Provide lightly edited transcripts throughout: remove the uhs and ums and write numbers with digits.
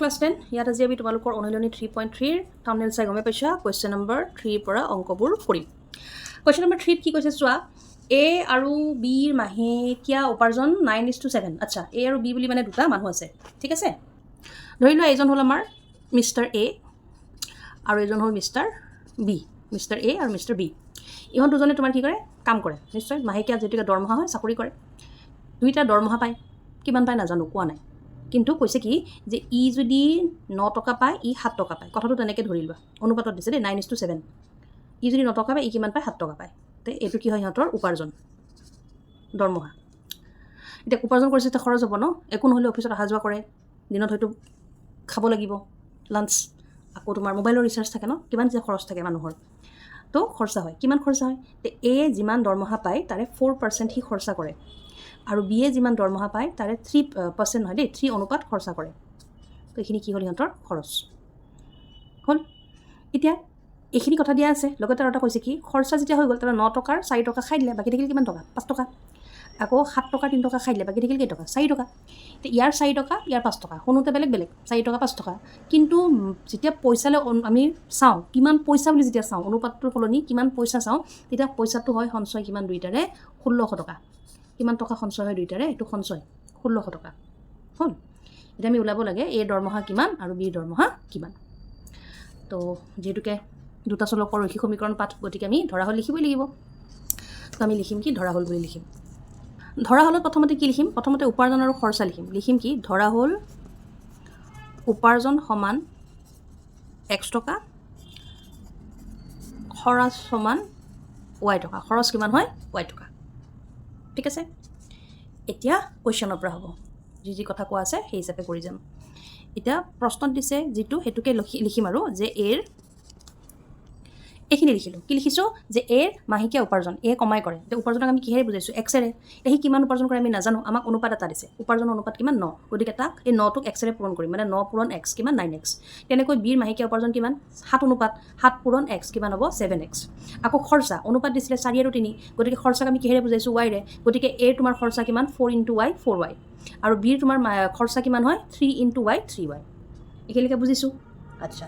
Class 10 ইয়াত আজি আমি তোমালোকৰ অনুশীলনী 3.3 থাম্বনেল চাই গমে পাইছা কোৱেশ্চন নম্বৰ 3 পৰা অংকবোৰ কৰিম কোৱেশ্চন নম্বৰ 3 কি কৈছে চোৱা A আৰু B ৰ মাহেকীয়া উপাৰ্জন 9:7 আচ্ছা A আৰু B বুলি মানে দুটা মানুহ আছে ঠিক আছে ধৰি লোৱা এজন হ'ল আমাৰ মিষ্টাৰ A আৰু এজন হ'ল মিষ্টাৰ B মিষ্টাৰ A আৰু মিষ্টাৰ B ইহঁত দুজনে তোমাৰ কি কৰে কাম কৰে নিশ্চয় মাহেকীয়া যেটিকা দৰমহা হয় চাকৰি কৰে দুইটা দৰমহা পায় কিমান পায় নাজানো কোৱা নাই কিন্তু কৈছে কি যে ই যদি 9 টকা পায় ই 7 টকা পায় কথাটো তেনেকৈ ধৰি লোৱা অনুপাতত দিছে দেই 9:7 ই যদি 9 টকা পায় ই কিমান পায় 7 টকা পায় তে এইটো কি হয় সিহঁতৰ উপাৰ্জন দৰমহা এতিয়া উপাৰ্জন কৰিছে তে খৰচ হ'ব ন একো নহ'লে অফিচত অহা যোৱা কৰে দিনত হয়তো খাব লাগিব লাঞ্চ আকৌ তোমাৰ মোবাইলৰ ৰিচাৰ্জ থাকে ন কিমান যে খৰচ থাকে মানুহৰ তো খৰচা হয় কিমান খৰচা হয় তে এ যিমান দৰমহা পায় তাৰে 4% সি খৰচা কৰে আৰু বিয়ে যিমান দৰমহা পায় তাৰে 3% নহয় দেই 3 অনুপাত খৰচা কৰে তো এইখিনি কি হ'ল সিহঁতৰ খৰচ হ'ল এতিয়া এইখিনি কথা দিয়া আছে লগতে আৰু এটা কৈছে কি খৰচা যেতিয়া হৈ গ'ল তাৰ 9 টকাৰ 4 টকা খাই দিলে বাকী থাকিল কিমান টকা 5 টকা আকৌ 7 টকাৰ 3 টকা খাই দিলে বাকী থাকিল কেই টকা 4 টকা এতিয়া ইয়াৰ 4 টকা ইয়াৰ 5 টকা শুনোতে বেলেগ বেলেগ 4 টকা 5 টকা কিন্তু যেতিয়া পইচালৈ আমি চাওঁ কিমান পইচা বুলি যেতিয়া চাওঁ অনুপাতটোৰ সলনি কিমান পইচা চাওঁ তেতিয়া পইচাটো হয় সঞ্চয় কিমান দুইটাৰে 1600 টকা কিমান টকা সঞ্চয় হয় দুইটাৰে এইটো সঞ্চয় 1600 টকা হ'ল এতিয়া আমি ওলাব লাগে এ দৰমহা কিমান আৰু বি দৰমহা কিমান তো যেহেতুকে দুটা চলকৰ ৰৈখিক সমীকৰণ পাঠ গতিকে আমি ধৰাহল লিখিবই লাগিব তো আমি লিখিম কি ধৰাহল বুলি লিখিম ধৰাহলত প্ৰথমতে কি লিখিম প্ৰথমতে উপাৰ্জন আৰু খৰচা লিখিম কি ধৰাহল উপাৰ্জন সমান x টকা খৰচ সমান y টকা খৰচ কিমান হয় y টকা ঠিক আছে এতিয়া কোৱেশ্চনৰ পৰা হ'ব যি কথা কোৱা আছে সেই হিচাপে কৰি যাম এতিয়া প্ৰশ্নত দিছে যিটো হেতুকে লিখিম আৰু যে এৰ এইখিনি লিখিলোঁ কি লিখিছোঁ যে এৰ মাহেকীয়া উপাৰ্জন এ কমাই কৰে এতিয়া উপাৰ্জনক আমি কিহেৰে বুজাইছোঁ এক্সেৰে সি কিমান উপাৰ্জন কৰে আমি নাজানো আমাক অনুপাত এটা দিছে উপাৰ্জনৰ অনুপাত কিমান 9 গতিকে তাক এই 9টোক এক্সেৰে পূৰণ কৰিম মানে 9 পূৰণ x কিমান 9x তেনেকৈ বিৰ মাহেকীয়া উপাৰ্জন কিমান 7 অনুপাত 7 পূৰণ x কিমান হ'ব 7x আকৌ খৰচা অনুপাত দিছিলে 4 আৰু 3 গতিকে খৰচাক আমি কিহেৰে বুজাইছোঁ y ৰে গতিকে a তোমাৰ খৰচা কিমান 4 × y 4y আৰু বিৰ তোমাৰ খৰচা কিমান হয় 3 × y 3y একেলগে বুজিছোঁ আচ্ছা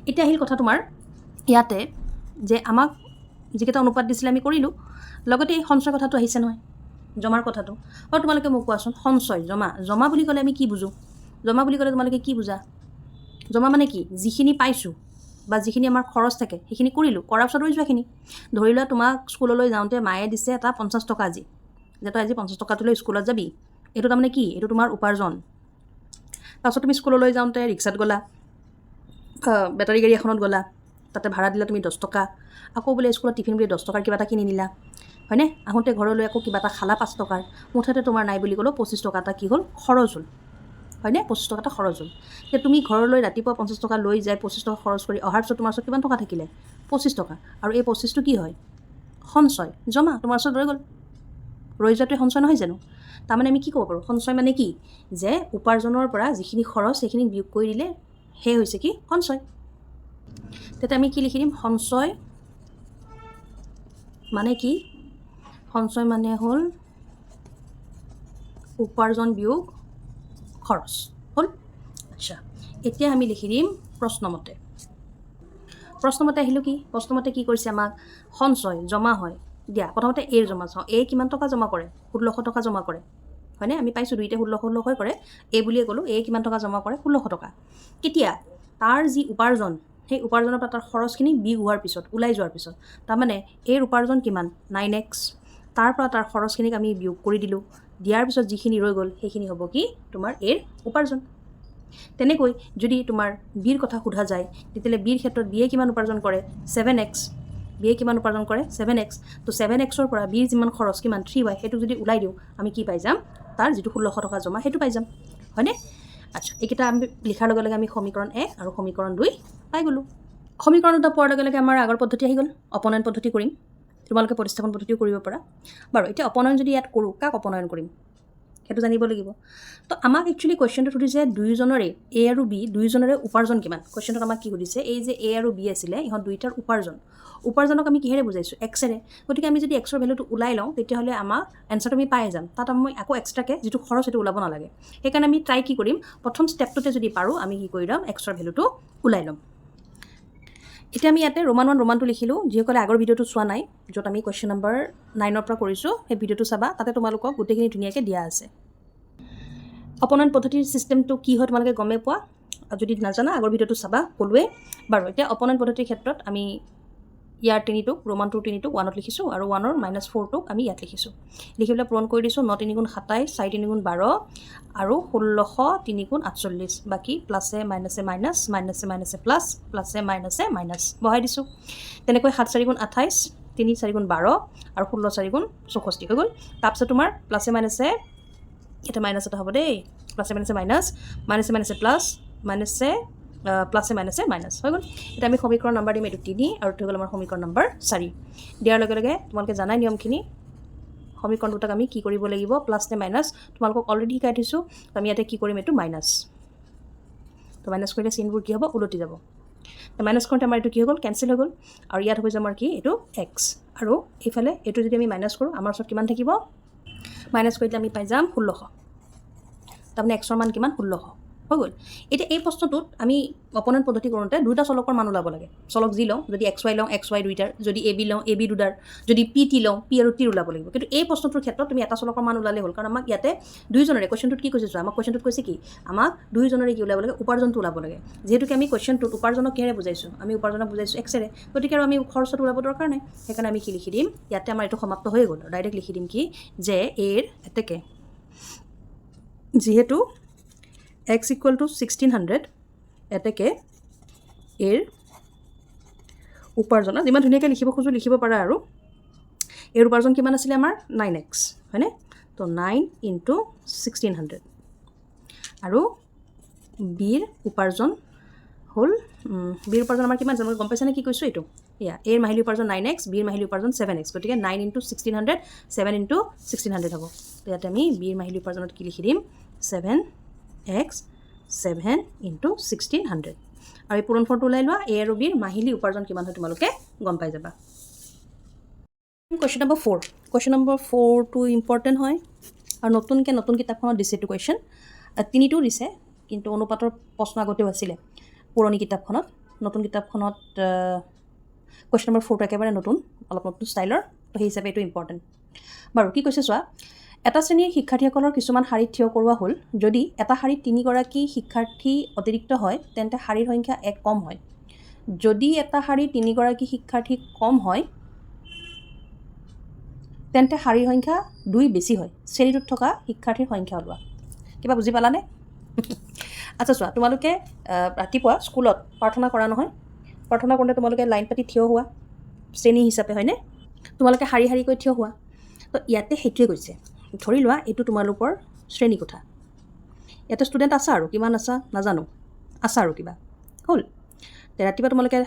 এতিয়া আহিল কথা তোমাৰ ইয়াতে যে আমাক যিকেইটা অনুপাত দিছিলে আমি কৰিলোঁ লগতে এই সঞ্চয় কথাটো আহিছে নহয় জমাৰ কথাটো আৰু তোমালোকে মোক কোৱাচোন সঞ্চয় জমা বুলি ক'লে আমি কি বুজোঁ জমা বুলি ক'লে তোমালোকে কি বুজা জমা মানে কি যিখিনি পাইছোঁ বা যিখিনি আমাৰ খৰচ থাকে সেইখিনি কৰিলোঁ কৰাৰ পিছত ৰৈ যোৱাখিনি ধৰি লোৱা তোমাক স্কুললৈ যাওঁতে মায়ে দিছে এটা 50 টকা আজি যে তই আজি 50 টকাটো লৈ স্কুলত যাবি এইটো তাৰমানে কি এইটো তোমাৰ উপাৰ্জন তাৰপিছত তুমি স্কুললৈ যাওঁতে ৰিক্সাত গ'লা বেটাৰী গাড়ী এখনত গ'লা তাতে ভাড়া দিলা তুমি 10 টকা আকৌ বোলে স্কুলত টিফিন বুলি 10 টকাৰ কিবা এটা কিনি নিলা হয়নে আহোঁতে ঘৰলৈ আকৌ কিবা এটা খালা 5 টকাৰ মুঠতে তোমাৰ নাই বুলি ক'লেও 25 টকা এটা কি হ'ল খৰচ হ'ল হয়নে 25 টকা এটা খৰচ হ'ল যে তুমি ঘৰলৈ ৰাতিপুৱা 50 টকা লৈ যাই 25 টকা খৰচ কৰি অহাৰ পিছত তোমাৰ ওচৰত কিমান টকা থাকিলে 25 টকা আৰু এই 25টো কি হয় সঞ্চয় জমা তোমাৰ ওচৰত ৰৈ যোৱাটোৱে সঞ্চয় নহয় জানো তাৰমানে আমি কি ক'ব পাৰোঁ সঞ্চয় মানে কি যে উপাৰ্জনৰ পৰা যিখিনি খৰচ সেইখিনি বিয়োগ কৰি দিলে সেই হৈছে কি সঞ্চয় তেতিয়া আমি কি লিখি দিম সঞ্চয় মানে কি সঞ্চয় মানে হ'ল উপাৰ্জন বিয়োগ খৰচ হ'ল আচ্ছা এতিয়া আমি লিখি দিম প্ৰশ্নমতে আহিলোঁ কি প্ৰশ্নমতে কি কৰিছে আমাক সঞ্চয় জমা হয় দিয়া প্ৰথমতে এৰ জমা চাওঁ এ কিমান টকা জমা কৰে 1600 টকা জমা কৰে হয়নে আমি পাইছোঁ দুইটা 1600 কৰে এ বুলিয়ে ক'লোঁ এ কিমান টকা জমা কৰে 1600 টকা কেতিয়া তাৰ যি উপাৰ্জন সেই উপাৰ্জনৰ পৰা তাৰ খৰচখিনি বিয়োগ হোৱাৰ পিছত ওলাই যোৱাৰ পিছত তাৰমানে এৰ উপাৰ্জন কিমান 9x তাৰ পৰা তাৰ খৰচখিনিক আমি বিয়োগ কৰি দিলোঁ দিয়াৰ পিছত যিখিনি ৰৈ গ'ল সেইখিনি হ'ব কি তোমাৰ এৰ উপাৰ্জন তেনেকৈ যদি তোমাৰ বিৰ কথা সোধা যায় তেতিয়াহ'লে বিৰ ক্ষেত্ৰত বিয়ে কিমান উপাৰ্জন কৰে 7x বিয়ে কিমান উপাৰ্জন কৰে 7x তো 7xৰ পৰা বিৰ যিমান খৰচ কিমান 3y সেইটো যদি ওলাই দিওঁ আমি কি পাই যাম তাৰ যিটো 1600 টকা জমা সেইটো পাই যাম হয়নে আচ্ছা এইকেইটা আমি লিখাৰ লগে লগে আমি সমীকৰণ 1 আৰু সমীকৰণ 2 পাই গ'লোঁ সমীকৰণ এটা পোৱাৰ লগে লগে আমাৰ আগৰ পদ্ধতি আহি গ'ল অপনয়ন পদ্ধতি কৰিম তোমালোকে প্ৰতিস্থাপন পদ্ধতিও কৰিব পাৰা বাৰু এতিয়া অপনয়ন যদি ইয়াত কৰোঁ কাক অপনয়ন কৰিম সেইটো জানিব লাগিব। তো আমাক একচুৱেলি কুৱেশ্যনটোত সুধিছে দুয়োজনৰে এ আৰু বি দুয়োজনৰে উপাৰ্জন কিমান। কুৱেশ্যনটোত আমাক কি সুধিছে, এই যে এ আৰু বি আছিলে ইহঁত দুইটাৰ উপাৰ্জনক আমি কিহেৰে বুজাইছোঁ, এক্সেৰে। গতিকে আমি যদি এক্সৰ ভেলুটো ওলাই লওঁ তেতিয়াহ'লে আমাৰ এনচাৰটো আমি পাই যাম। তাত আমি আকৌ এক্সট্ৰাকৈ যিটো খৰচ সেইটো ওলাব নালাগে। সেইকাৰণে আমি ট্ৰাই কি কৰিম, প্ৰথম ষ্টেপটোতে যদি পাৰোঁ আমি কি কৰি ল'ম, এক্সৰ ভেলুটো ওলাই ল'ম। এতিয়া আমি ইয়াতে ৰোমান 1 ৰোমান 2 লিখিলোঁ। যিসকলে আগৰ ভিডিঅ'টো চোৱা নাই, য'ত আমি কুৱেশ্যন নম্বৰ 9ৰ পৰা কৰিছোঁ, সেই ভিডিঅ'টো চাবা, তাতে তোমালোকক গোটেইখিনি ধুনীয়াকৈ দিয়া আছে। অপনয়ন পদ্ধতিৰ ছিষ্টেমটো কি হয় তোমালোকে গমেই পোৱা, যদি নাজানা আগৰ ভিডিঅ'টো চাবা, ক'লোৱে বাৰু। এতিয়া অপনয়ন পদ্ধতিৰ ক্ষেত্ৰত আমি ইয়াৰ 3টোক ৰোমান 2 3টোক 1ত লিখিছোঁ আৰু 1ৰ -4টোক আমি ইয়াত লিখিছোঁ। লিখি পেলাই পূৰণ কৰি দিছোঁ। 9 3 গুণ 27, 4 3 গুণ 12 আৰু 16 3 গুণ 48। বাকী প্লাছে মাইনাছে মাইনাছ, মাইনাছে মাইনাছে প্লাছ, প্লাছে মাইনাছে মাইনাছ বহাই দিছোঁ। তেনেকৈ 7 4 গুণ 28, 3 4 গুণ 12 আৰু 16 4 গুণ 64 হৈ গ'ল। তাৰপিছত তোমাৰ প্লাছে মাইনাছে, এটা মাইনাছ এটা হ'ব দেই, প্লাছে মাইনাছে মাইনাছ, মাইনাছে মাইনাছে প্লাছ, মাইনাছে প্লাছে মাইনাছে মাইনাছ হৈ গ'ল। এতিয়া আমি সমীকৰণ নম্বৰ দিম, এইটো 3 আৰু এইটো হৈ গ'ল আমাৰ সমীকৰণ নম্বৰ 4। দিয়াৰ লগে লগে তোমালোকে জানাই নিয়মখিনি, সমীকৰণ দুটাক আমি কি কৰিব লাগিব, প্লাছ নে মাইনাছ তোমালোকক অলৰেডি শিকাই থৈছোঁ। আমি ইয়াতে কি কৰিম, এইটো মাইনাছ। তো মাইনাছ কৰিলে চিনবোৰ কি হ'ব, ওলটি যাব। মাইনাছ কৰোঁতে আমাৰ এইটো কি হৈ গ'ল, কেঞ্চেল হৈ গ'ল। আৰু ইয়াত হৈ যাব আমাৰ কি, এইটো এক্স। আৰু এইফালে এইটো যদি আমি মাইনাছ কৰোঁ আমাৰ ওচৰত কিমান থাকিব, মাইনাছ কৰিলে আমি পাই যাম 1600। তাৰমানে এক্সৰ মান কিমান, 1600 হৈ গ'ল। এতিয়া এই প্ৰশ্নটোত আমি অপনয়ন পদ্ধতি কৰোঁতে দুটা চলকৰ মান ওলাব লাগে। চলক যি লওঁ, যদি এক্স ৱাই লওঁ এক্স ৱাই দুইটাৰ, যদি এ বি লওঁ এ বি দুটাৰ, যদি পি টি লওঁ পি আৰু টিৰ ওলাব লাগিব। কিন্তু এই প্ৰশ্নটোৰ ক্ষেত্ৰত তুমি এটা চলকৰ মান ওলালে হ'ল, কাৰণ আমাক ইয়াতে দুয়োজনৰে, কুৱেশ্যনটোত কি কৈছে চোৱা, আমাক কুৱেশ্যনটোত কৈছে কি, আমাক দুয়োজনৰে কি ওলাব লাগে, উপাৰ্জনটো ওলাব লাগে। যিহেতুকে আমি কুৱেশ্যনটোত উপাৰ্জনক কিহেৰে বুজাইছোঁ, আমি উপাৰ্জনক বুজাইছোঁ এক্সেৰে, গতিকে আৰু আমি খৰচটো ওলাব দৰকাৰ নাই। সেইকাৰণে আমি কি লিখি দিম, ইয়াতে আমাৰ এইটো সমাপ্ত হৈ গ'ল। ডাইৰেক্ট লিখি দিম কি, যে এৰ এতেকে যিহেতু x = 1600, এতেকে এৰ উপাৰ্জন, যিমান ধুনীয়াকৈ লিখিব খোজোঁ লিখিব পাৰা আৰু। এৰ উপাৰ্জন কিমান আছিলে আমাৰ, 9x হয়নে। তো 9 × 1600 আৰু বিৰ উপাৰ্জন হ'ল, বিৰ উপাৰ্জন আমাৰ কিমান জানো গম পাইছানে, কি কৈছোঁ এইটো, এয়া এৰ মাহিলী উপাৰ্জন 9x, বিৰ মাহিলী উপাৰ্জন 7x। গতিকে 9 × 1600, 7 × 1600 হ'ব। তো ইয়াতে আমি বিৰ মাহিলী উপাৰ্জনত কি লিখি দিম, 7x, 7 × 1600। আৰু এই পূৰণফলটো ওলাই লোৱা, এ আৰু বিৰ মাহিলী উপাৰ্জন কিমান হয় তোমালোকে গম পাই যাবা। কুৱেশ্যন নম্বৰ 4, কুৱেশ্যন নম্বৰ 4টো ইম্পৰ্টেণ্ট হয় আৰু নতুন কিতাপখনত দিছে এইটো কুৱেশ্যন। 3টো দিছে, কিন্তু অনুপাতৰ প্ৰশ্ন আগতেও আছিলে পুৰণি কিতাপখনত। নতুন কিতাপখনত কুৱেশ্যন নম্বৰ 4টো একেবাৰে নতুন, অলপ নতুন ষ্টাইলৰ, তো সেই হিচাপে এইটো ইম্পৰ্টেণ্ট। বাৰু কি কৈছে চোৱা, এটা শ্ৰেণীৰ শিক্ষাৰ্থীসকলৰ কিছুমান শাৰীত থিয় কৰোৱা হ'ল। যদি এটা শাৰীত 3গৰাকী শিক্ষাৰ্থী অতিৰিক্ত হয় তেন্তে শাৰীৰ সংখ্যা 1 কম হয়। যদি এটা শাৰীত 3গৰাকী শিক্ষাৰ্থী কম হয় তেন্তে শাৰীৰ সংখ্যা 2 বেছি হয়। শ্ৰেণীটোত থকা শিক্ষাৰ্থীৰ সংখ্যা ওলোৱা। কিবা বুজি পালানে? আচ্ছা চোৱা, তোমালোকে ৰাতিপুৱা স্কুলত প্ৰাৰ্থনা কৰা নহয়, প্ৰাৰ্থনা কৰোঁতে তোমালোকে লাইন পাতি থিয় হোৱা শ্ৰেণী হিচাপে হয়নে, তোমালোকে শাৰী শাৰীকৈ থিয় হোৱা। তো ইয়াতে সেইটোৱে কৈছে, ধৰি লোৱা এইটো তোমালোকৰ শ্ৰেণীকোঠা, ইয়াতে ষ্টুডেণ্ট আছা আৰু কিমান আছা নাজানো, আছা আৰু কিবা হ'ল। ৰাতিপুৱা তোমালোকে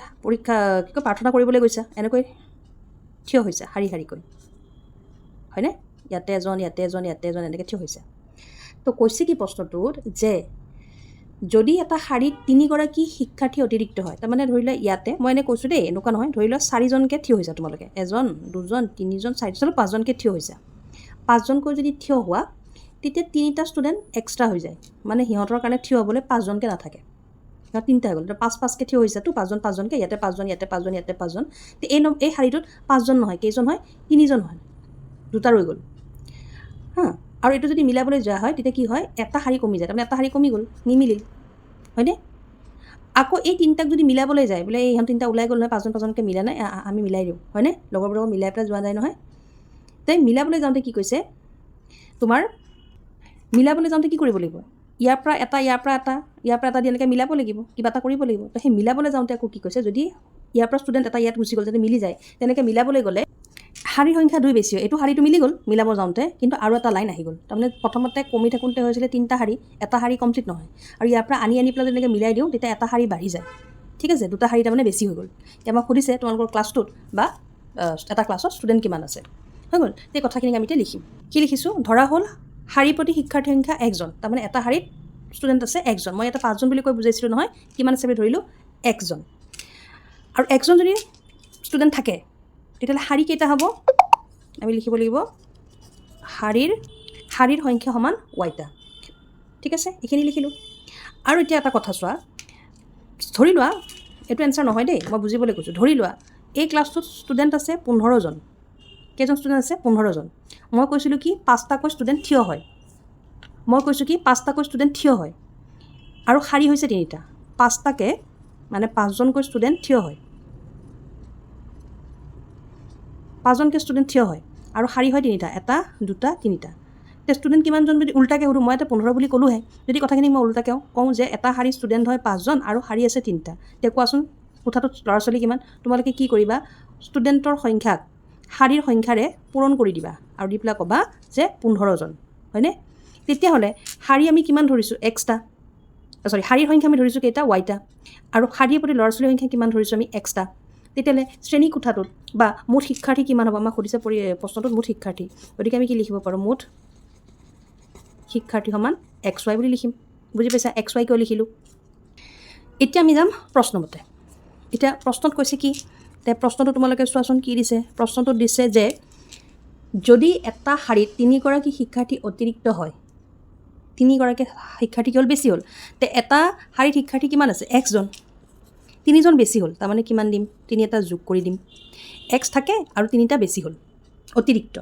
প্ৰাৰ্থনা কৰিবলৈ গৈছা, এনেকৈ থিয় হৈছা শাৰী শাৰীকৈ হয়নে, ইয়াতে এজন ইয়াতে এজন ইয়াতে এজন এনেকৈ থিয় হৈছা। তো কৈছে কি প্ৰশ্নটোত, যে যদি এটা শাৰীত 3গৰাকী শিক্ষাৰ্থী অতিৰিক্ত হয়, তাৰমানে ধৰি লোৱা ইয়াতে মই এনেই কৈছোঁ দেই, এনেকুৱা নহয়, ধৰি লোৱা 4জনকৈ থিয় হৈছা তোমালোকে, 1 2 3 4 5জনকৈ থিয় হৈছা। 5জনকৈ যদি থিয় হোৱা তেতিয়া 3টা ষ্টুডেণ্ট এক্সট্ৰা হৈ যায়, মানে সিহঁতৰ কাৰণে থিয় হ'বলৈ 5জনকৈ নাথাকে, সিহঁত 3টা হৈ গ'ল। 5-5কৈ থিয় হৈছেতো, 5-5জনকৈ, ইয়াতে 5জন ইয়াতে 5জন ইয়াতে 5জন। তো এই শাৰীটোত 5জন নহয়, কেইজন হয়, 3জন হয়, 2টা ৰৈ গ'ল হা। আৰু এইটো যদি মিলাবলৈ যোৱা হয় তেতিয়া কি হয়, এটা শাৰী কমি যায়, তাৰমানে এটা শাৰী কমি গ'ল, নিমিলিল হয়নে। আকৌ এই 3টাক যদি মিলাবলৈ যায়, বোলে ইহঁত 3টা ওলাই গ'ল নহয়, 5জন মিলা নাই, আমি মিলাই দিওঁ হয়নে, লগৰবোৰক মিলাই পেলাই যোৱা যায় নহয়। তাই মিলাবলৈ যাওঁতে কি কৈছে, তোমাৰ মিলাবলৈ যাওঁতে কি কৰিব লাগিব, ইয়াৰ পৰা এটা ইয়াৰ পৰা এটা ইয়াৰ পৰা এটা দি এনেকৈ মিলাব লাগিব, কিবা এটা কৰিব লাগিব। তো সেই মিলাবলৈ যাওঁতে আকৌ কি কৈছে, যদি ইয়াৰ পৰা ষ্টুডেণ্ট এটা ইয়াত গুচি গ'ল, যদি মিলি যায়, তেনেকৈ মিলাবলৈ গ'লে শাৰীৰ সংখ্যা 2 বেছি হয়। এইটো শাৰীটো মিলি গ'ল মিলাব যাওঁতে, কিন্তু আৰু এটা লাইন আহি গ'ল। তাৰমানে প্ৰথমতে কমি থাকোঁতে হৈছিলে 3টা শাৰী, এটা শাৰী কমপ্লিট নহয়, আৰু ইয়াৰ পৰা আনি পেলাই যদি এনেকৈ মিলাই দিওঁ তেতিয়া এটা শাৰী বাঢ়ি যায়, ঠিক আছে, 2টা শাৰী তাৰমানে বেছি হৈ গ'ল। এতিয়া আমাক সুধিছে তোমালোকৰ ক্লাছটোত বা এটা ক্লাছত ষ্টুডেণ্ট কিমান আছে, হৈ গ'ল। সেই কথাখিনিক আমি এতিয়া লিখিম। কি লিখিছোঁ, ধৰা হ'ল শাৰী প্ৰতি শিক্ষাৰ্থীৰ সংখ্যা 1জন, তাৰমানে এটা শাৰীত ষ্টুডেণ্ট আছে 1জন। মই এটা 5জন বুলি কৈ বুজাইছিলোঁ নহয়, কিমান আছে বুলি ধৰিলোঁ 1জন। আৰু 1জন যদি ষ্টুডেণ্ট থাকে তেতিয়াহ'লে শাৰী কেইটা হ'ব? আমি লিখিব লাগিব শাৰীৰ সংখ্যা সমান ৱাইটা। ঠিক আছে, এইখিনি লিখিলোঁ। আৰু এতিয়া এটা কথা চোৱা, ধৰি লোৱা এইটো এনচাৰ নহয় দেই, মই বুজিবলৈ কৈছোঁ। ধৰি লোৱা এই ক্লাছটোত ষ্টুডেণ্ট আছে 15জন। কেইজন ষ্টুডেণ্ট আছে? 15জন। মই কৈছিলোঁ কি 5টাকৈ ষ্টুডেণ্ট থিয় হয়। আৰু শাৰী হৈছে 3টা। 5টাকে মানে 5জনকৈ ষ্টুডেণ্ট থিয় হয়। 5জনকৈ ষ্টুডেণ্ট থিয় হয় আৰু শাৰী হয় 3টা, 1, 2, 3টা। এতিয়া ষ্টুডেণ্ট কিমানজন যদি উল্টাকৈ সুধোঁ, মই এটা 15 বুলি ক'লোহে। যদি কথাখিনি মই উল্টাকৈ কওঁ যে এটা শাৰী ষ্টুডেণ্ট হয় 5জন আৰু শাৰী আছে 3টা, এতিয়া কোৱাচোন কোঠাটোত ল'ৰা ছোৱালী কিমান? তোমালোকে কি কৰিবা? ষ্টুডেণ্টৰ সংখ্যাক শাৰীৰ সংখ্যাৰে পূৰণ কৰি দিবা আৰু দি পেলাই ক'বা যে 15জন, হয়নে? তেতিয়াহ'লে শাৰী আমি কিমান ধৰিছোঁ? এক্সটা। শাৰীৰ সংখ্যা আমি ধৰিছোঁ কেইটা? ৱাইটা। আৰু শাৰীৰ প্ৰতি ল'ৰা ছোৱালীৰ সংখ্যা কিমান ধৰিছোঁ আমি? এক্সটা। তেতিয়াহ'লে শ্ৰেণী কোঠাটোত বা মুঠ শিক্ষাৰ্থী কিমান হ'ব? আমাক সুধিছে প্ৰশ্নটোত মুঠ শিক্ষাৰ্থী। গতিকে আমি কি লিখিব পাৰোঁ? মুঠ শিক্ষাৰ্থী সমান XY বুলি লিখিম। বুজি পাইছা? XY কিয় লিখিলোঁ? এতিয়া আমি যাম প্ৰশ্নমতে। এতিয়া প্ৰশ্নত কৈছে কি? প্ৰশ্নটো তোমালোকে চোৱাচোন কি দিছে। প্ৰশ্নটোত দিছে যে যদি এটা শাৰীত 3গৰাকী শিক্ষাৰ্থী অতিৰিক্ত হয়, 3গৰাকী শিক্ষাৰ্থী কি হ'ল? বেছি হ'ল। তে এটা শাৰীত শিক্ষাৰ্থী কিমান আছে? Xজন। 3জন বেছি হ'ল, তাৰমানে কিমান দিম? 3 এটা যোগ কৰি দিম। X থাকে আৰু 3টা বেছি হ'ল, অতিৰিক্ত।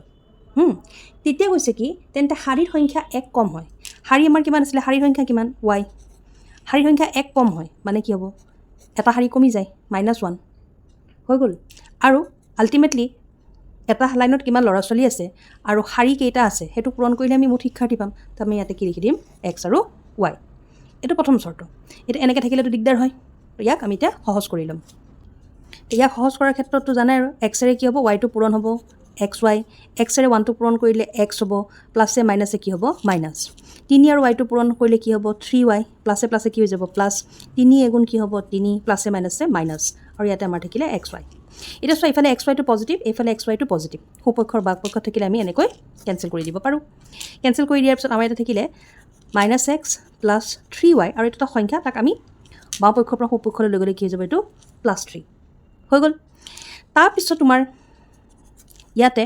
তেতিয়া কৈছে কি? তেন্তে শাৰীৰ সংখ্যা 1 কম হয়। শাৰী আমাৰ কিমান আছিলে? শাৰীৰ সংখ্যা কিমান? Y। শাৰীৰ সংখ্যা 1 কম হয় মানে কি হ'ব? এটা শাৰী কমি যায়, -1 হৈ গ'ল। আৰু আল্টিমেটলি এটা লাইনত কিমান ল'ৰা ছোৱালী আছে আৰু শাৰী কেইটা আছে সেইটো পূৰণ কৰিলে আমি মুঠ শিক্ষাৰ্থী পাম। তো আমি ইয়াতে কি লিখি দিম? X আৰু Y। এইটো প্ৰথম চৰ্ত। এতিয়া এনেকৈ থাকিলেতো দিগদাৰ হয়, ইয়াক আমি এতিয়া সহজ কৰি ল'ম। ইয়াক সহজ কৰাৰ ক্ষেত্ৰততো জানাই আৰু এক্সেৰে কি হ'ব? ৱাইটো পূৰণ হ'ব XY। এক্সেৰে 1টো পূৰণ কৰিলে X হ'ব, প্লাছে মাইনাছে কি হ'ব? মাইনাছ। 3 আৰু ৱাইটো পূৰণ কৰিলে কি হ'ব? 3Y, প্লাছে প্লাছে কি হৈ যাব? প্লাছ। 3 এগুণ কি হ'ব? 3, প্লাছে মাইনাছে মাইনাছ। আৰু ইয়াতে আমাৰ থাকিলে XY। এতিয়া চোৱা, এইফালে XYটো পজিটিভ, এইফালে XYটো পজিটিভ। সোঁপক্ষৰ বাওঁপক্ষত থাকিলে আমি এনেকৈ কেঞ্চেল কৰি দিব পাৰোঁ। কেঞ্চেল কৰি দিয়াৰ পিছত আমাৰ ইয়াতে থাকিলে -X প্লাছ 3Y, আৰু এইটো এটা সংখ্যা, তাক আমি বাওঁপক্ষৰ পৰা সোঁপক্ষলৈ লৈ গ'লে কি হৈ যাব? এইটো +3 হৈ গ'ল। তাৰপিছত তোমাৰ ইয়াতে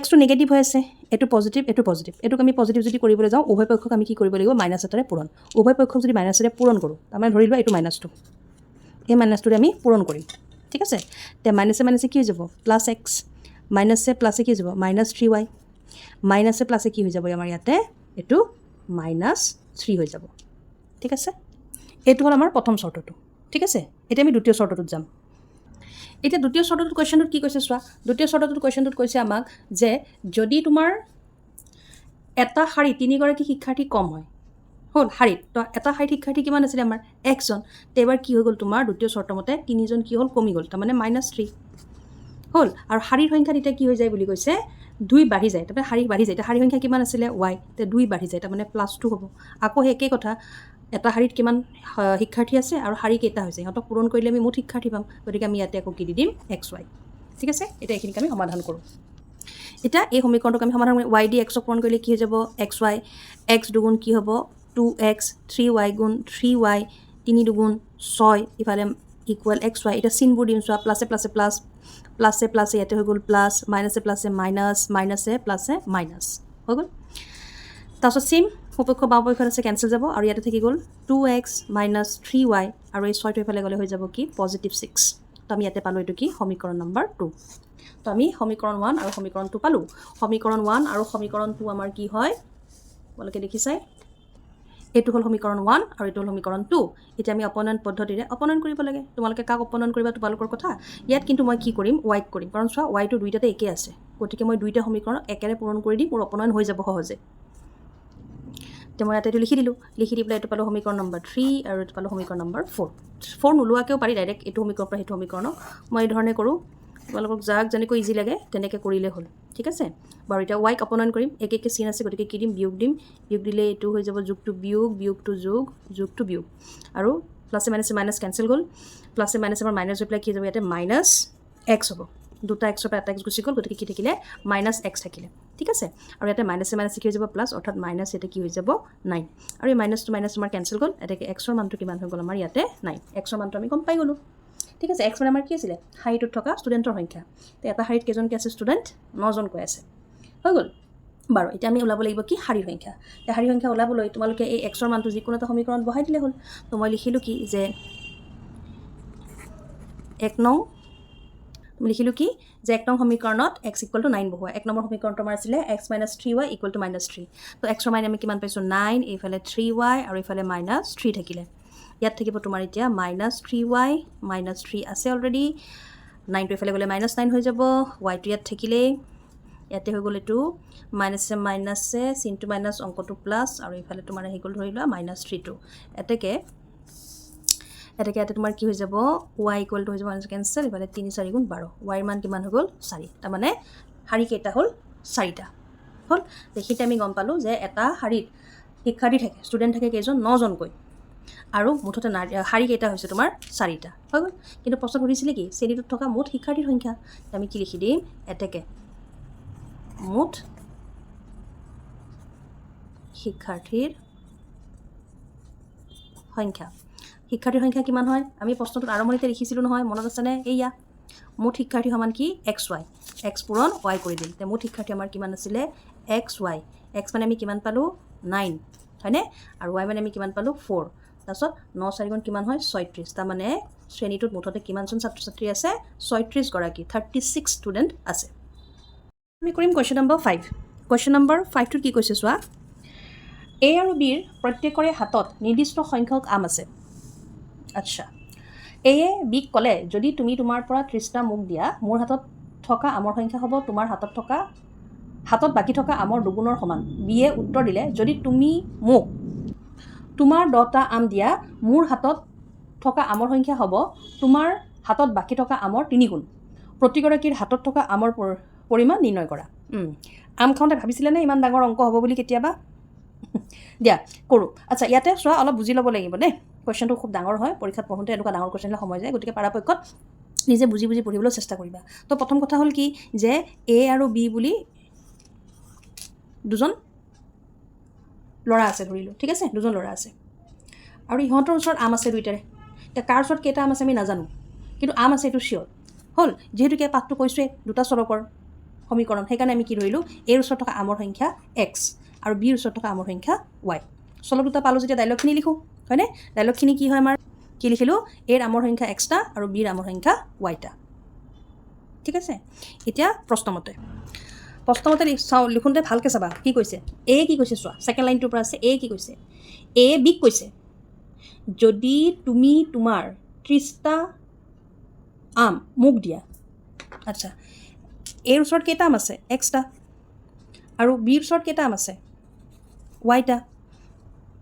Xটো নিগেটিভ হৈ আছে, এইটো পজিটিভ, এইটো পজিটিভ। এইটোক আমি পজিটিভ যদি কৰিবলৈ যাওঁ, উভয় পক্ষক আমি কি কৰিব লাগিব? -এটাৰে পূৰণ। উভয় পক্ষক যদি -এটাৰে পূৰণ কৰোঁ, তাৰমানে ধৰি লোৱা এইটো মাইনাছটো, এই মাইনাছটোৰে আমি পূৰণ কৰিম। ঠিক আছে? তে মাইনাছে কি হৈ যাব? +X, মাইনাছে প্লাছে কি হৈ যাব? -3Y, মাইনাছে প্লাছে কি হৈ যাব? আমাৰ ইয়াতে এইটো -3 হৈ যাব। ঠিক আছে? এইটো হ'ল আমাৰ প্ৰথম চৰ্তটো। ঠিক আছে? এতিয়া আমি দ্বিতীয় চৰ্তটোত যাম। এতিয়া দ্বিতীয় চৰ্তটোত কুৱেশ্যনটোত কি কৈছে চোৱা। দ্বিতীয় চৰ্তটোত কুৱেশ্যনটোত কৈছে আমাক যে যদি তোমাৰ এটা শাৰীত 3গৰাকী শিক্ষাৰ্থী কম হয়, হ'ল শাৰীত, তো এটা শাৰীত শিক্ষাৰ্থী কিমান আছিলে আমাৰ? Xজন। তো এবাৰ কি হৈ গ'ল তোমাৰ? দ্বিতীয় চৰ্তমতে 3জন কি হ'ল? কমি গ'ল, তাৰমানে -3 হ'ল। আৰু শাৰীৰ সংখ্যা তেতিয়া কি হৈ যায় বুলি কৈছে? 2 বাঢ়ি যায়, তাৰমানে শাৰী বাঢ়ি যায়। এতিয়া শাৰীৰ সংখ্যা কিমান আছিলে? Y, তে 2 বাঢ়ি যায়, তাৰমানে +2 হ'ব। আকৌ সেই একেই কথা, এটা শাৰীত কিমান শিক্ষাৰ্থী আছে আৰু শাৰী কেইটা হৈছে, সিহঁতক পূৰণ কৰিলে আমি মুঠ শিক্ষাৰ্থী পাম। গতিকে আমি ইয়াতে আকৌ কি দি দিম? XY। ঠিক আছে? এতিয়া এইখিনিক আমি সমাধান কৰোঁ। এতিয়া এই সমীকৰণটোক আমি সমাধান কৰিম। Y দি Xক পূৰণ কৰিলে কি হৈ যাব? XY। X দুগুণ কি হ'ব? 2X, 3Y গুণ 3Y, 3 দুগুণ 6, ইফালে ইকুৱেল XY। এতিয়া চিনবোৰ দিম চোৱা, প্লাছে প্লাছে প্লাছ, প্লাছে প্লাছে ইয়াতে হৈ গ'ল প্লাছ, মাইনাছে প্লাছে মাইনাছ, মাইনাছে প্লাছে মাইনাছ হৈ গ'ল। তাৰপিছত চিম সোঁপক্ষ বাওঁপক্ষত আছে, কেঞ্চেল যাব, আৰু ইয়াতে থাকি গ'ল 2X মাইনাছ 3Y, আৰু এই 6টো এইফালে গ'লে হৈ যাব কি? +6। তো আমি ইয়াতে পালোঁ এইটো কি? সমীকৰণ নম্বৰ 2। তো আমি সমীকৰণ 1 আৰু সমীকৰণ 2 পালোঁ। সমীকৰণ 1 আৰু সমীকৰণ 2 আমাৰ কি হয়? তোমালোকে দেখিছাই, এইটো হ'ল সমীকৰণ 1 আৰু এইটো হ'ল সমীকৰণ 2। এতিয়া আমি অপনয়ন পদ্ধতিৰে অপনয়ন কৰিব লাগে। তোমালোকে কাক অপনয়ন কৰিবা তোমালোকৰ কথা। ইয়াত কিন্তু মই কি কৰিম? Yক কৰিম, কাৰণ চোৱা Yটো দুইটাতে একে আছে। গতিকে মই দুইটা সমীকৰণ একেৰে পূৰণ কৰি দিম, মোৰ অপনয়ন হৈ যাব সহজে। এতিয়া মই ইয়াতে এইটো লিখি দিলোঁ। লিখি দি পেলাই এইটো পালোঁ সমীকৰণ নম্বৰ 3 আৰু এইটো পালোঁ সমীকৰণ নম্বৰ 4 নোলোৱাকৈও পাৰি, ডাইৰেক্ট এইটো সমীকৰণৰ পৰা সেইটো সমীকৰণক মই এই ধৰণে কৰোঁ। তোমালোকক যাক যেনেকৈ ইজি লাগে তেনেকৈ কৰিলে হ'ল। ঠিক আছে? বাৰু এতিয়া Yক অপনয়ন কৰিম। একে চিন আছে, গতিকে কি দিম? বিয়োগ দিম। বিয়োগ দিলে এইটো হৈ যাব যোগটো বিয়োগ, বিয়োগটো যোগ, যোগটো বিয়োগ, আৰু প্লাছে মাইনাছে মাইনাছ কেঞ্চেল গ'ল। প্লাছে মাইনাছে আমাৰ মাইনাছ হৈ পেলাই কি হৈ যাব? ইয়াতে -X হ'ব। দুটা এক্সৰ পৰা এটা এক্স গুচি গ'ল, গতিকে কি থাকিলে মাইনাছ এক্স থাকিলে, ঠিক আছে। আৰু ইয়াতে মাইনাছে মাইনাছে কি হৈ যাব প্লাছ, অৰ্থাৎ মাইনাছ ইয়াতে কি হৈ যাব 9, আৰু এই মাইনাছ তোমাৰ কেঞ্চেল গ'ল, এতেকে এক্সৰ মানটো কিমান হৈ গ'ল আমাৰ ইয়াতে 9, এক্সৰ মানটো আমি গম পাই গ'লোঁ, ঠিক আছে। এক্স মানে আমাৰ কি আছিলে শাৰীটোত থকা ষ্টুডেণ্টৰ সংখ্যা, তো এটা শাৰীত কেইজনকৈ আছে ষ্টুডেণ্ট 9জনকৈ আছে, হৈ গ'ল বাৰু। এতিয়া আমি ওলাব লাগিব কি শাৰীৰ সংখ্যা, এতিয়া শাৰীৰ সংখ্যা ওলাবলৈ তোমালোকে এই এক্সৰ মানটো যিকোনো এটা সমীকৰণত বহাই দিলে হ'ল। তো মই লিখিলোঁ কি যে 1 নং সমীকৰণত x = 9 বহুৱা। 1 নম্বৰ সমীকৰণটো আমাৰ আছিলে x - 3y = -3, তো xৰ মান আমি কিমান পাইছোঁ 9, এইফালে 3y আৰু এইফালে -3 থাকিলে। ইয়াত থাকিব তোমাৰ এতিয়া -3y -3 আছে অলৰেডি, 9টো এইফালে গ'লে -9 হৈ যাব, yটো ইয়াত থাকিলেই, ইয়াতে হৈ গ'ল এইটো মাইনাছে মাইনাছে চিনটো মাইনাছ অংকটো প্লাছ, আৰু এইফালে তোমাৰ আহি গ'ল ধৰি লোৱা -3টো, এতেকে ইয়াতে তোমাৰ কি হৈ যাব y = হৈ যাব কেঞ্চেল, এইফালে 3 4 × 12, y ৰ মান কিমান হৈ গ'ল 4, তাৰমানে শাৰী কেইটা হ'ল 4টা হ'ল। সেইতে আমি গম পালোঁ যে এটা শাৰীত শিক্ষাৰ্থী থাকে, ষ্টুডেণ্ট থাকে কেইজন 9জনকৈ, আৰু মুঠতে শাৰী কেইটা হৈছে তোমাৰ 4টা, হৈ গ'ল। কিন্তু প্ৰশ্ন সুধিছিলে কি শ্ৰেণীটোত থকা মুঠ শিক্ষাৰ্থীৰ সংখ্যা, আমি কি লিখি দিম এতেকে মুঠ শিক্ষাৰ্থীৰ সংখ্যা। শিক্ষাৰ্থীৰ সংখ্যা কিমান হয় আমি প্ৰশ্নটোত আৰম্ভণিতে লিখিছিলোঁ নহয়, মনত আছেনে? এইয়া মুঠ শিক্ষাৰ্থী সমান কি xy, x পূৰণ y কৰি দিম, তে মুঠ শিক্ষাৰ্থী আমাৰ কিমান আছিলে xy, x মানে আমি কিমান পালোঁ 9 হয়নে, আৰু y মানে আমি কিমান পালোঁ 4, তাৰপিছত 9 4 গুণ কিমান হয় 36, তাৰমানে শ্ৰেণীটোত মুঠতে কিমানজন ছাত্ৰ ছাত্ৰী আছে 36 গৰাকী, 36 ষ্টুডেণ্ট আছে। আমি কৰিম কুৱেশ্যন নম্বৰ 5। কুৱেশ্যন নম্বৰ 5টোত কি কৈছে চোৱা, A আৰু Bৰ প্ৰত্যেকৰে হাতত নিৰ্দিষ্ট সংখ্যক আম আছে। আচ্ছা, এয়ে বিক ক'লে যদি তুমি তোমাৰ পৰা 30টা মোক দিয়া, মোৰ হাতত থকা আমৰ সংখ্যা হ'ব তোমাৰ হাতত বাকী থকা আমৰ দুগুণৰ সমান। বিয়ে উত্তৰ দিলে যদি তুমি মোক তোমাৰ 10টা আম দিয়া, মোৰ হাতত থকা আমৰ সংখ্যা হ'ব তোমাৰ হাতত বাকী থকা আমৰ 3 গুণ। প্ৰতিগৰাকীৰ হাতত থকা আমৰ পৰিমাণ নিৰ্ণয় কৰা। আম খাওঁতে ভাবিছিলেনে ইমান ডাঙৰ অংক হ'ব বুলি কেতিয়াবা? দিয়া কৰোঁ। আচ্ছা, ইয়াতে চোৱা অলপ বুজি ল'ব লাগিব দেই, কুৱেশ্যনটো খুব ডাঙৰ হয়, পৰীক্ষাত পঢ়োঁতে এনেকুৱা ডাঙৰ কুৱেশ্যনলৈ সময় যায়, গতিকে পৰাপক্ষত নিজে বুজি পঢ়িবলৈ চেষ্টা কৰিবা। তো প্ৰথম কথা হ'ল কি যে A আৰু B বুলি দুজন ল'ৰা আছে ধৰিলোঁ, ঠিক আছে, দুজন ল'ৰা আছে, আৰু ইহঁতৰ ওচৰত আম আছে দুইটাৰে। এতিয়া কাৰ ওচৰত কেইটা আম আছে আমি নাজানো, কিন্তু আম আছে এইটো চিয়'ৰ হ'ল, যিহেতুকে পাঠটো কৈছোৱে দুটা চলকৰ সমীকৰণ, সেইকাৰণে আমি কি ধৰিলোঁ Aৰ ওচৰত থকা আমৰ সংখ্যা x আৰু Bৰ ওচৰত থকা আমৰ সংখ্যা y। চলক দুটা পালোঁ যেতিয়া ডাইলগখিনি লিখোঁ, হয়নে? ডাইলগখিনি কি হয় আমাৰ, কি লিখিলোঁ Aৰ আমৰ সংখ্যা xটা আৰু Bৰ আমৰ সংখ্যা yটা, ঠিক আছে। এতিয়া প্ৰশ্নমতে লিখোঁতে ভালকৈ চাবা কি কৈছে। A কি কৈছে চোৱা, ছেকেণ্ড লাইনটোৰ পৰা আছে। A কি কৈছে, A বিক কৈছে যদি তুমি তোমাৰ 30টা আম মোক দিয়া। আচ্ছা, Aৰ ওচৰত কেইটা আম আছে xটা, আৰু Bৰ ওচৰত কেইটা আম আছে yটা,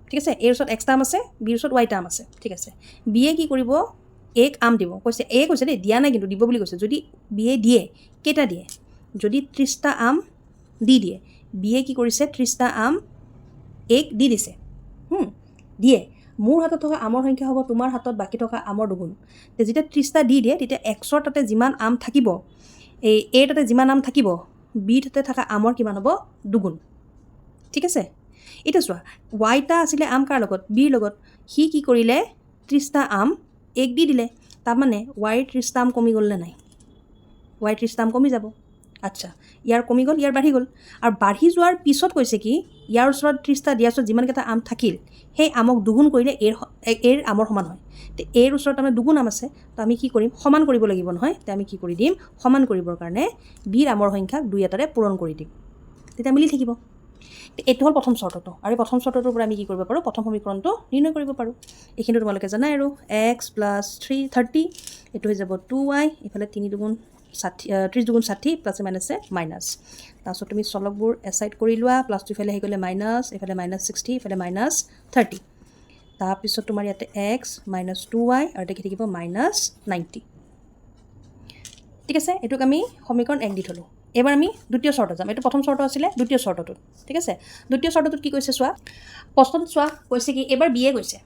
ঠিক আছে। Aৰ ওচৰত xটা আম আছে, Bৰ ওচৰত yটা আম আছে, ঠিক আছে। বিয়ে কি কৰিব Aক আম দিব কৈছে, A কৈছে দেই, দিয়া নাই কিন্তু দিব বুলি কৈছে। যদি বিয়ে দিয়ে কেইটা দিয়ে, যদি 30টা আম দিয়ে, বিয়ে কি কৰিছে 30টা আম Aক দি দিছে, দিয়ে মোৰ হাতত থকা আমৰ সংখ্যা হ'ব তোমাৰ হাতত বাকী থকা আমৰ দুগুণ। যেতিয়া 30টা দিয়ে তেতিয়া xৰ তাতে যিমান আম থাকিব, এই Aৰ তাতে যিমান আম থাকিব, Bৰ তাতে থকা আমৰ কিমান হ'ব দুগুণ, ঠিক আছে। এতিয়া চোৱা yটা আছিলে আম কাৰ লগত, Bৰ লগত, সি কি কৰিলে 30টা আম Aক দি দিলে, তাৰমানে yৰ 30টা আম কমি গ'ল নে নাই, yৰ 30টা আম কমি যাব। আচ্ছা, ইয়াৰ কমি গ'ল, ইয়াৰ বাঢ়ি গ'ল, আৰু বাঢ়ি যোৱাৰ পিছত কৈছে কি ইয়াৰ ওচৰত 30টা দিয়াৰ পিছত যিমানকেইটা আম থাকিল সেই আমক দুগুণ কৰিলে Aৰ আমৰ সমান হয়। তো Aৰ ওচৰত আমাৰ দুগুণ আম আছে, তো আমি কি কৰিম সমান কৰিব লাগিব নহয়, তো আমি কি কৰি দিম সমান কৰিবৰ কাৰণে Bৰ আমৰ সংখ্যাক 2 এটাৰে পূৰণ কৰি দিম, তেতিয়া মিলি থাকিব। এইটো হ'ল প্ৰথম চৰ্তটো, আৰু এই প্ৰথম চৰ্তটোৰ পৰা আমি কি কৰিব পাৰোঁ প্ৰথম সমীকৰণটো নিৰ্ণয় কৰিব পাৰোঁ। এইখিনিতো তোমালোকে জানাই আৰু x + 30, এইটো হৈ যাব 2y, এইফালে 3 দুগুণ 60, 30 দুগুণ 60 প্লাছে মাইনাছে মাইনাছ, তাৰপিছত তুমি চলকবোৰ এছাইড কৰি লোৱা, প্লাছটো ইফালে আহি গ'লে মাইনাছ, এইফালে -60, এইফালে -30, তাৰপিছত তোমাৰ ইয়াতে x - 2y আৰু দেখি থাকিব -90, ঠিক আছে। এইটোক আমি সমীকৰণ 1 দি থ'লোঁ। এবাৰ আমি দ্বিতীয় চৰ্ত যাম, এইটো প্ৰথম চৰ্ত আছিলে, দ্বিতীয় চৰ্তটোত, ঠিক আছে। দ্বিতীয় চৰ্তটোত কি কৈছে চোৱা, প্ৰশ্নটোত চোৱা কৈছে কি এবাৰ বিয়ে কৈছে,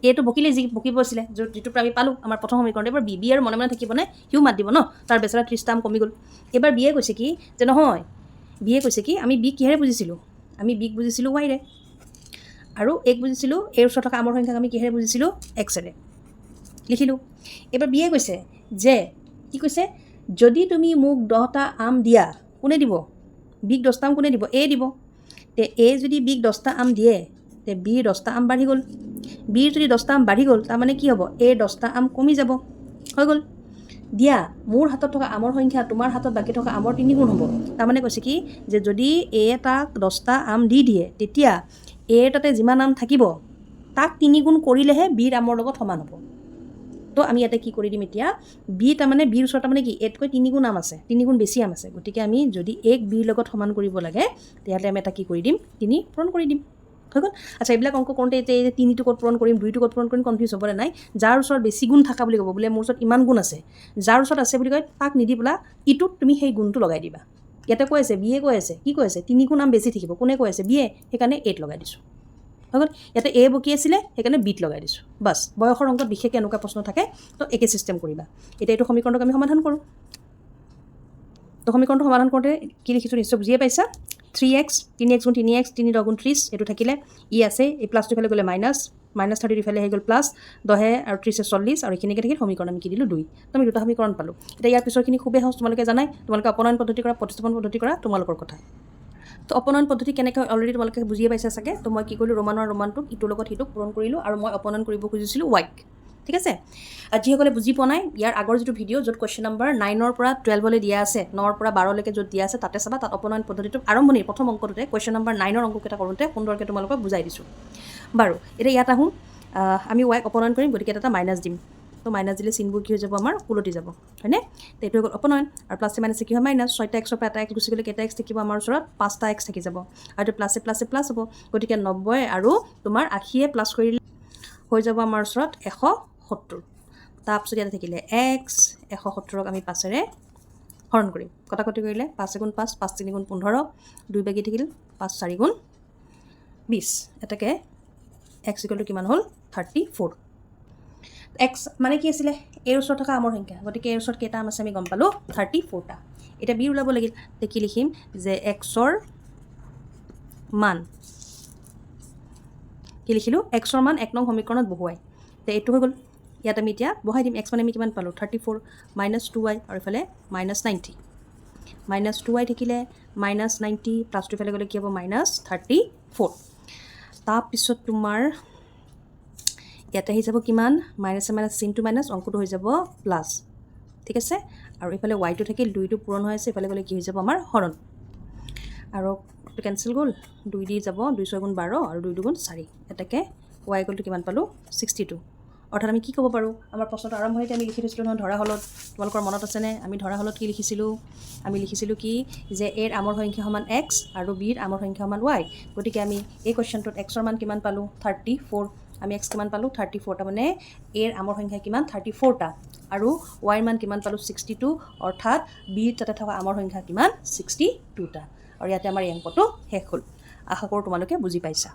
এটো বকিলে যি বকিব আছিলে যিটো আমি পালোঁ আমাৰ প্ৰথম সমীকৰণ এবাৰ বি আৰু মনে মনে থাকিবনে সিও মাত দিব ন তাৰ বেচেৰা 30টা আম কমি গ'ল এবাৰ বিয়ে কৈছে কি যে নহয় বিয়ে কৈছে কি আমি বি কিহেৰে বুজিছিলোঁ আমি বিক বুজিছিলোঁ ৱাইৰে আৰু এক বুজিছিলোঁ এৰ ওচৰত থকা আমৰ সংখ্যাক আমি কিহেৰে বুজিছিলোঁ এক্সেৰে লিখিলোঁ এবাৰ বিয়ে কৈছে যে কি কৈছে যদি তুমি মোক 10টা আম দিয়া কোনে দিব বিক 10টা আম কোনে দিব এ দিব তে এ যদি বিক 10টা আম দিয়ে তে বিৰ 10টা আম বাঢ়ি গ'ল বিৰ যদি 10টা আম বাঢ়ি গ'ল তাৰমানে কি হ'ব এৰ 10টা আম কমি যাব হৈ গ'ল দিয়া মোৰ হাতত থকা আমৰ সংখ্যা তোমাৰ হাতত বাকী থকা আমৰ 3 গুণ হ'ব তাৰমানে কৈছে কি যে যদি এ তাক 10টা আম দি দিয়ে তেতিয়া এৰ তাতে যিমান আম থাকিব তাক 3 গুণ কৰিলেহে বিৰ আমৰ লগত সমান হ'ব তো আমি ইয়াতে কি কৰি দিম এতিয়া বি তাৰমানে বিৰ ওচৰত তাৰমানে কি এতকৈ 3 গুণ আম আছে 3 গুণ বেছি আম আছে গতিকে আমি যদি এক বিৰ লগত সমান কৰিব লাগে তেতিয়াহ'লে আমি এটা কি কৰি দিম 3 পূৰণ কৰি দিম হৈ গ'ল আচ্ছা এইবিলাক অংক কৰোঁতে এতিয়া 3টো ক'ত পূৰণ কৰিম 2টো ক'ত পূৰণ কৰিম কনফিউজ হ'বলৈ নাই যাৰ ওচৰত বেছি গুণ থকা বুলি ক'ব বোলে মোৰ ওচৰত ইমান গুণ আছে যাৰ ওচৰত আছে বুলি কয় তাক নিদি পেলাই ইটোত তুমি সেই গুণটো লগাই দিবা ইয়াতে কৈ আছে বিয়ে কৈ আছে কি কৈ আছে 3 গুণ আম বেছি থাকিব কোনে কৈ আছে বিয়ে সেইকাৰণে 8 লগাই দিছোঁ হৈ গ'ল ইয়াতে এ বকি আছিলে সেইকাৰণে বিত লগাই দিছোঁ বাছ বয়সৰ অংকত বিশেষকৈ এনেকুৱা প্ৰশ্ন থাকে তো একে চিষ্টেম কৰিবা এতিয়া এইটো সমীকৰণক আমি সমাধান কৰোঁ তো সমীকৰণটো সমাধান কৰোঁতে কি লিখিছোঁ নিশ্চয় বুজিয়ে পাইছা 3x 3x গুণ 3x 3 10 গুণ 30 এইটো থাকিলে ই আছে এই প্লাছটো ইফালে গ'লে -30 ইফালে হৈ গ'ল প্লাছ 10 আৰু 30 40 আৰু এইখিনিকে থাকিল সমীকৰণ আমি কি দিলোঁ 2 তো আমি দুটা সমীকৰণ পালোঁ এতিয়া ইয়াৰ পিছৰখিনি খুবেই সহজ তোমালোকে জানাই তোমালোকে অপনয়ন পদ্ধতি কৰা প্ৰতিস্থাপন পদ্ধতি কৰা তোমালোকৰ কথা তো অপনয়ন পদ্ধতি কেনেকৈ অলৰেডি তোমালোকে বুজিয়ে পাইছা চাগে তো মই কি কৰিলোঁ ৰোমানটোক ইটোৰ লগত সিটোক পূৰণ কৰিলোঁ আৰু মই অপনয়ন কৰিব খুজিছিলোঁ ৱাইক ঠিক আছে যিসকলে বুজি পোৱা নাই ইয়াৰ আগৰ যিটো ভিডিঅ' য'ত কুৱেশ্যন নম্বৰ 9ৰ পৰা 12লৈ দিয়া আছে 9ৰ পৰা 12লৈকে য'ত দিয়া আছে তাতে চাবা তাত অপনয়ন পদ্ধতিটো আৰম্ভণিৰ প্ৰথম অংকটোতে কুৱেশ্যন নম্বৰ 9ৰ অংককেইটা কৰোঁতে সুন্দৰকৈ তোমালোকক বুজাই দিছোঁ বাৰু এতিয়া ইয়াত আহোঁ আমি ৱাইক অপনয়ন কৰিম গতিকে এটা মাইনাছ দিম তো মাইনাছ দিলে চিনবোৰ কি হৈ যাব আমাৰ ওলটি যাব হয়নে তো এইটো হৈ গ'ল অপনয়ন আৰু প্লাছে মাইনাছে কি হয় মাইনাছ 6টা এক্সৰ পৰা এটা এক্স গুচি গ'লে কেইটা এক্স থাকিব আমাৰ ওচৰত 5টা এক্স থাকি যাব আৰু এইটো প্লাছ হ'ব গতিকে 90 আৰু তোমাৰ 80 প্লাছ কৰিলে হৈ যাব আমাৰ ওচৰত 170 তাৰপিছত ইয়াতে থাকিলে এক্স 170ক আমি 5ৰে হৰণ কৰিম কটাকটি কৰিলে 5 গুণ 5 5 3 গুণ 15 2 বাকী থাকিল 5 4 গুণ 20 এটাকে এক্স ইকুৱেলটো কিমান হ'ল 34 এক্স মানে কি আছিলে এৰ ওচৰত থকা আমৰ সংখ্যা গতিকে এৰ ওচৰত কেইটা আম আছে আমি গম পালোঁ 34টা এতিয়া বি ওলাব লাগিল তে কি লিখিম যে এক্সৰ মান কি লিখিলোঁ এক্সৰ মান 1 নং সমীকৰণত বহুৱাই তে এইটো হৈ গ'ল ইয়াত আমি এতিয়া বহাই দিম এক্স মানে আমি কিমান পালোঁ 34 -2y আৰু ইফালে -90 -2y থাকিলে -90 প্লাছটো ইফালে গ'লে কি হ'ব -34 তাৰপিছত তোমাৰ ইয়াতে আহি যাব কিমান মাইনাছে মাইনাছ চিনটো মাইনাছ অংকটো হৈ যাব প্লাছ ঠিক আছে আৰু ইফালে ৱাইটো থাকিল 2টো পূৰণ হৈ আছে ইফালে গ'লে কি হৈ যাব আমাৰ হৰণ আৰু কেঞ্চেল গ'ল 2 দি যাব 2 6 গুণ 12 আৰু 2 2 গুণ 4 এটাকে ৱাই গ'লটো কিমান পালোঁ 62 অৰ্থাৎ আমি কি ক'ব পাৰোঁ আমাৰ প্ৰশ্নটো আৰম্ভণিতে আমি লিখি থৈছিলোঁ নহয় ধৰাহলত তোমালোকৰ মনত আছেনে আমি ধৰাহলত কি লিখিছিলোঁ আমি লিখিছিলোঁ কি যে এৰ আমৰ সংখ্যা সমান এক্স আৰু বিৰ আমৰ সংখ্যা সমান ৱাই গতিকে আমি এই কুৱেশ্যনটোত এক্সৰ মান কিমান পালোঁ 34 আমি এক্স কিমান পালোঁ 34টা মানে এৰ আমৰ সংখ্যা কিমান 34টা আৰু ৱাইৰ মান কিমান পালোঁ 62 অৰ্থাৎ বিৰ তাতে থকা আমৰ সংখ্যা কিমান 62টা আৰু ইয়াতে আমাৰ এই অংকটো শেষ হ'ল আশা কৰোঁ তোমালোকে বুজি পাইছা